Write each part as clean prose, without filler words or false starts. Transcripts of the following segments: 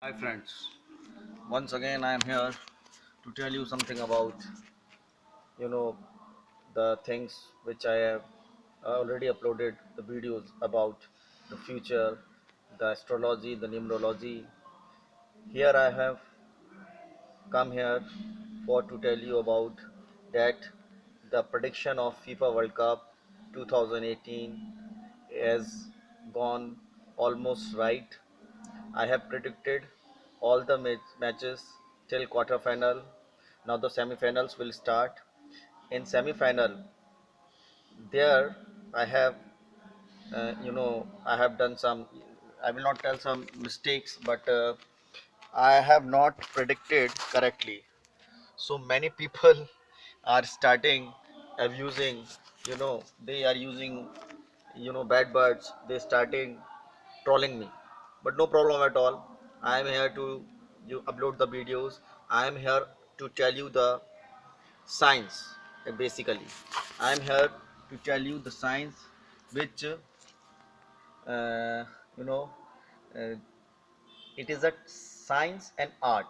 Hi friends, once again I am here to tell you something about you know the things which I have already uploaded the videos about the future, the astrology, the numerology. Here I have come here for to tell you about that the prediction of FIFA World Cup 2018 has gone almost right. I have predicted all the matches till quarter final. Now the semi-finals will start. In semi-final, there I have, I have done some. I will not tell some mistakes, but I have not predicted correctly. So many people are starting abusing. They are using, bad words. They starting trolling me, but no problem at all. I am here to you upload the videos. I am here to tell you the science. Basically, I am here to tell you the science which uh, you know uh, it is a science and art.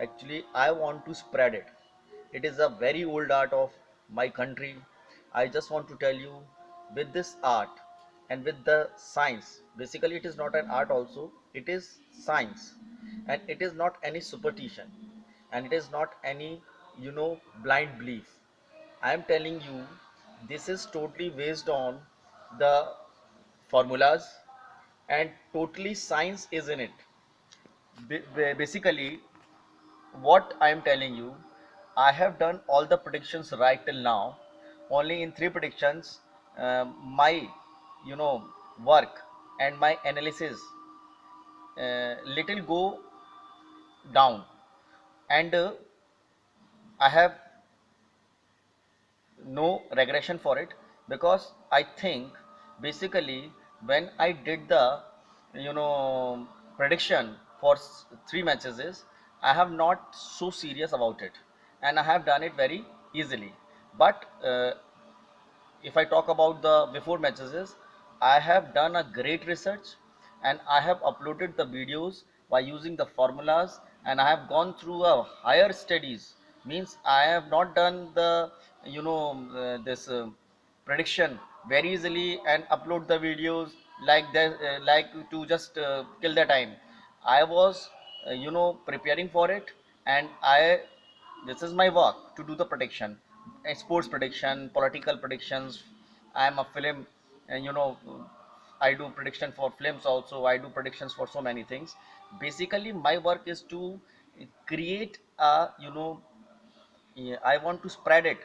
Actually, I want to spread it. It is a very old art of my country. I just want to tell you, with this art and with the science, basically it is not an art also, it is science. And it is not any superstition, and it is not any blind belief. I am telling you, this is totally based on the formulas, and totally science is in it. Basically, what I am telling you, I have done all the predictions right till now. Only in three predictions, my you know work and my analysis little go down, and I have no regression for it, because I think basically when I did the you know prediction for three matches is, I have not so serious about it, and I have done it very easily. But if I talk about the before matches is, I have done a great research, and I have uploaded the videos by using the formulas, and I have gone through a higher studies. Means I have not done the this prediction very easily and upload the videos like that, like to just kill the time. I was preparing for it, and I this is my work to do the prediction, sports prediction, political predictions. I am a film, and I do prediction for films also. I do predictions for so many things. Basically, my work is to create a yeah, I want to spread it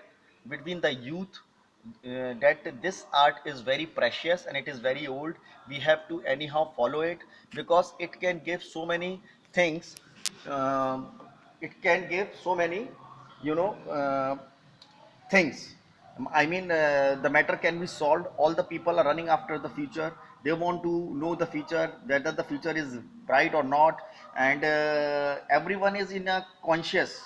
between the youth, that this art is very precious and it is very old. We have to anyhow follow it, because it can give so many things. Um, it can give so many, you know, things. I mean, the matter can be solved. All the people are running after the future. They want to know the future, whether the future is bright or not, and everyone is in a conscious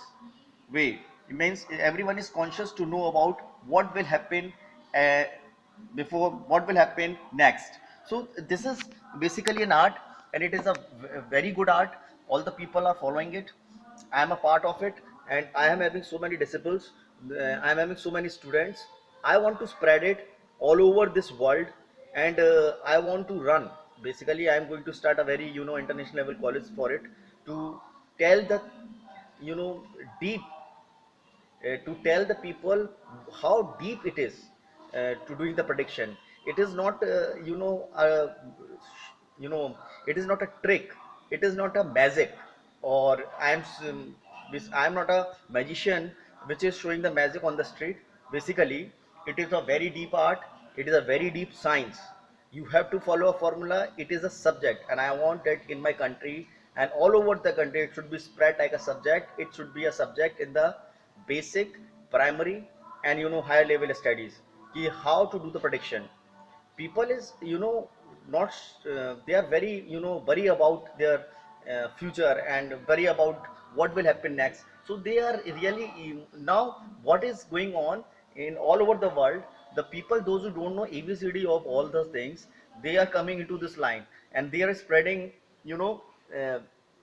way. It means everyone is conscious to know about what will happen uh, before, what will happen next. So this is basically an art, and it is a very good art. All the people are following it. I am a part of it, and I am having so many disciples. I am having so many students. I want to spread it all over this world, and I want to run. Basically, I am going to start a very international level college for it, to tell the you know deep to tell the people how deep it is to doing the prediction. It is not you know it is not a trick, it is not a magic, or I am not a magician which is showing the magic on the street. Basically, it is a very deep art, it is a very deep science. You have to follow a formula. It is a subject, and I want it in my country and all over the country. It should be spread like a subject. It should be a subject in the basic, primary, and higher level studies. Ki how to do the prediction. People is not they are very worry about their future, and worry about what will happen next. So they are really now, what is going on in all over the world, the people, those who don't know abcd of all those things, they are coming into this line, and they are spreading you know uh,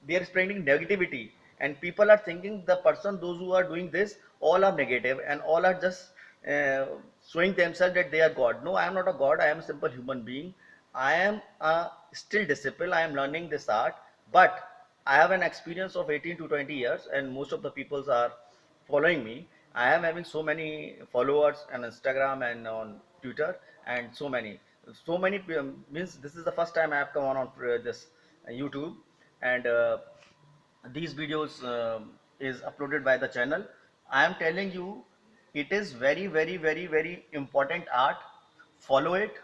they are spreading negativity, and people are thinking the person, those who are doing this, all are negative and all are just uh, showing themselves that they are god. No, I am not a god. I am a simple human being. I am still disciple. I am learning this art, but I have an experience of 18 to 20 years, and most of the peoples are following me. I am having so many followers on Instagram and on Twitter, and so many means this is the first time I have come on this YouTube, and these videos is uploaded by the channel. I am telling you, it is very, very, very, very important art. Follow it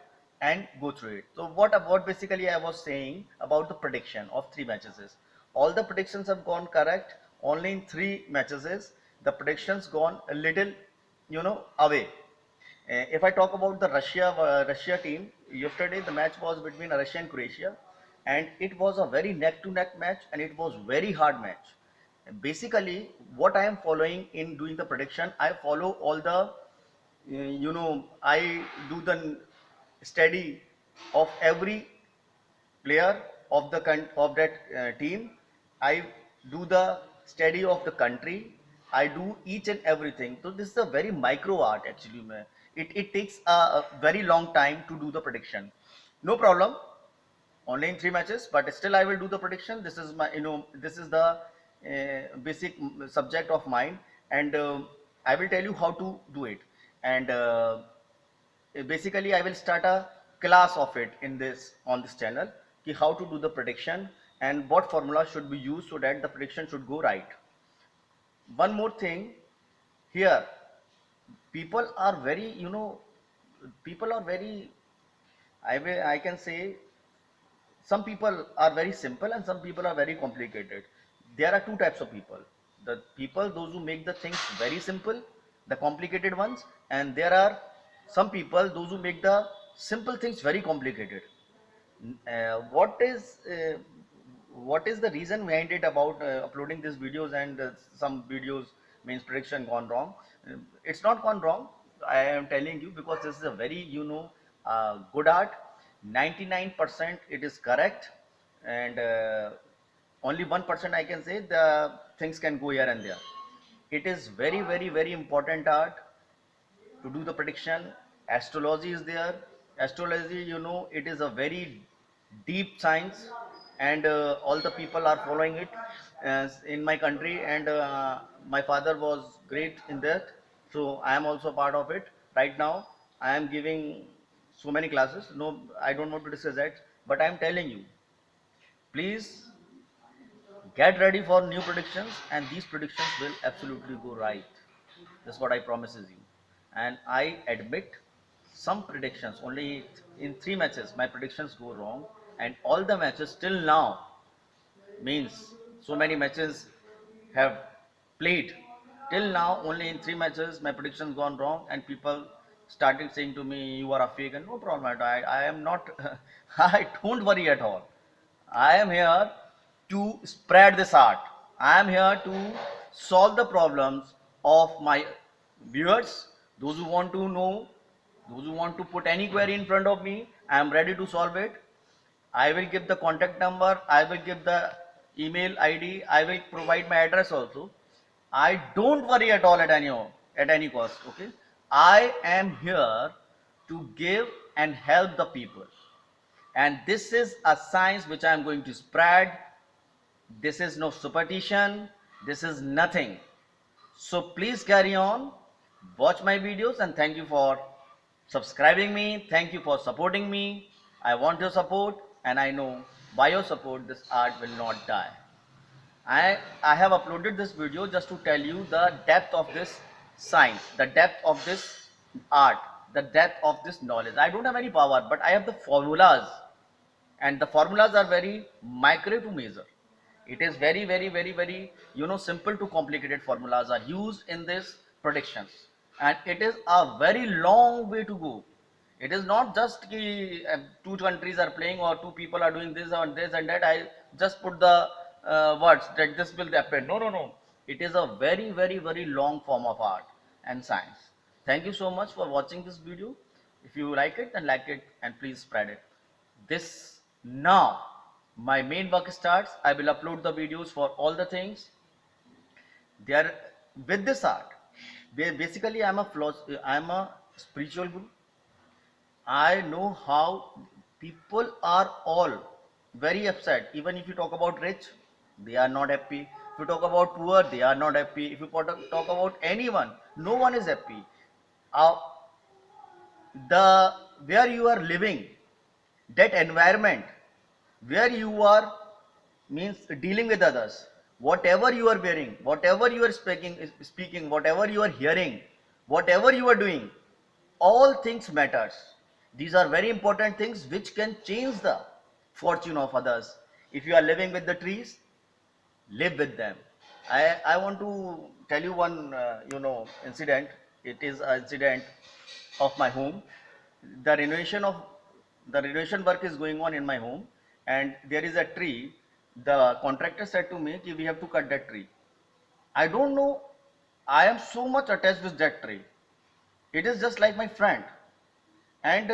and go through it. So what basically I was saying about the prediction of three matches is, all the predictions have gone correct. Only in three matches is the predictions gone a little, away. If I talk about the Russia team, yesterday the match was between Russia and Croatia, and it was a very neck to neck match, and it was very hard match. Basically, what I am following in doing the prediction, I follow all the, I do the study of every player of the of that team. I do the study of the country. I do each and everything. So this is a very micro art actually. It takes a very long time to do the prediction. No problem. Only in three matches, but still I will do the prediction. This is my, this is the basic subject of mine, and I will tell you how to do it. And basically I will start a class of it in this on this channel, ki how to do the prediction and what formula should be used so that the prediction should go right. One more thing here, people are very, people are very, I can say, some people are very simple and some people are very complicated. There are two types of people: the people, those who make the things very simple, the complicated ones, and there are some people, those who make the simple things very complicated. uh, what is uh, what is the reason behind it about uploading these videos, and some videos means prediction gone wrong? It's not gone wrong. I am telling you because this is a very, good art. 99% it is correct, and only 1% I can say the things can go here and there. It is very, very, very important art to do the prediction. Astrology is there. Astrology, it is a very deep science, and all the people are following it as in my country, and my father was great in that, so I am also part of it. Right now I am giving so many classes. No, I don't want to discuss that, but I am telling you, please get ready for new predictions, and these predictions will absolutely go right. That's what I promises you. And I admit, some predictions only in three matches my predictions go wrong, and all the matches till now, means so many matches have played till now, only in three matches my predictions gone wrong, and people started saying to me, you are a fake. And no problem, I am not. I don't worry at all. I am here to spread this art. I am here to solve the problems of my viewers. Those who want to know, those who want to put any query in front of me, I am ready to solve it. I will give the contact number, I will give the email ID, I will provide my address also. I don't worry at all at any cost. Okay, I am here to give and help the people, and this is a science which I am going to spread. This is no superstition, this is nothing. So please carry on, watch my videos, and thank you for subscribing me. Thank you for supporting me. I want your support, and I know by your support this art will not die. I have uploaded this video just to tell you the depth of this science, the depth of this art, the depth of this knowledge. I don't have any power, but I have the formulas, and the formulas are very micro to measure. It is very, very, very, very, simple to complicated formulas are used in this predictions, and it is a very long way to go. It is not just ki, two countries are playing or two people are doing this and that. I just put the words that this will happen. No, no, no. It is a very, very, very long form of art and science. Thank you so much for watching this video. If you like it, then like it and please spread it. This now my main work starts, I will upload the videos for all the things. There, with this art, basically I'm a spiritual guru. I know how people are all very upset. Even if you talk about rich, they are not happy. If you talk about poor, they are not happy. If you talk about anyone, no one is happy. Uh, the where you are living, that environment, where you are means dealing with others, whatever you are wearing, whatever you are speaking, whatever you are hearing, whatever you are doing, all things matters. These are very important things which can change the fortune of others. If you are living with the trees, live with them. I want to tell you one incident. It is an incident of my home. The renovation of the renovation work is going on in my home, and there is a tree. The contractor said to me कि we have to cut that tree. I don't know, I am so much attached with that tree. It is just like my friend, and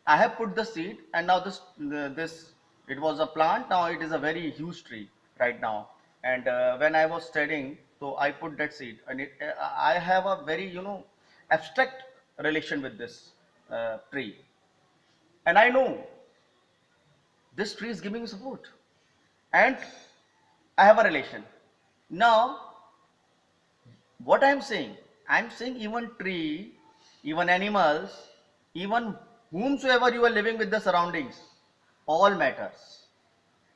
I have put the seed, and now this it was a plant. Now it is a very huge tree right now. And when I was studying, so I put that seed, and I have a very abstract relation with this tree, and I know this tree is giving me support, and I have a relation. Now what I'm saying even tree, even animals, even whomsoever you are living with the surroundings, all matters.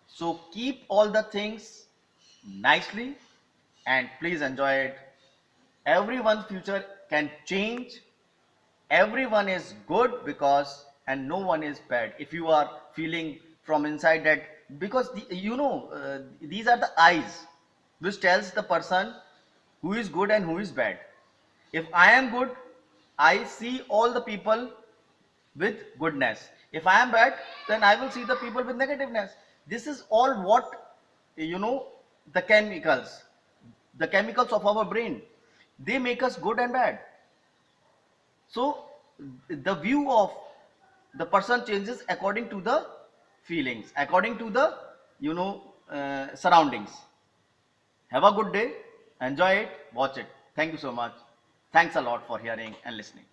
So keep all the things nicely and please enjoy it. Everyone's future can change. Everyone is good because, and no one is bad. If you are feeling from inside that, because these are the eyes which tells the person who is good and who is bad. If I am good, I see all the people with goodness. If I am bad, then I will see the people with negativeness. This is all what you know the chemicals of our brain. They make us good and bad. So the view of the person changes according to the feelings, according to the surroundings. Have a good day, enjoy it, watch it. Thank you so much. Thanks a lot for hearing and listening.